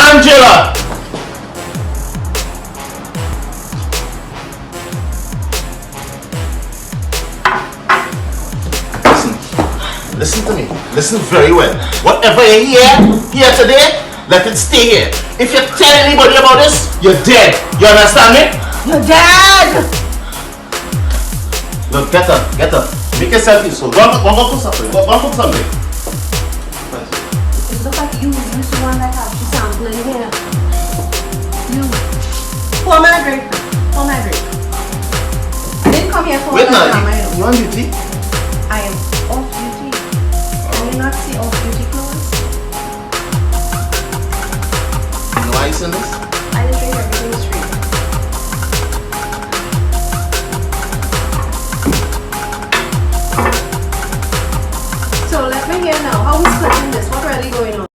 Angela! Listen to me. Listen very well. Whatever you hear today, let it stay here. If you tell anybody about this, you're dead. You understand me? You're dead! Look, get up. Make yourself useful. Go for something. Go for something. It's look like you the one that have she sample in here. You. Pour Margaret. I didn't come here for Wait that now. drama, You want duty? I am.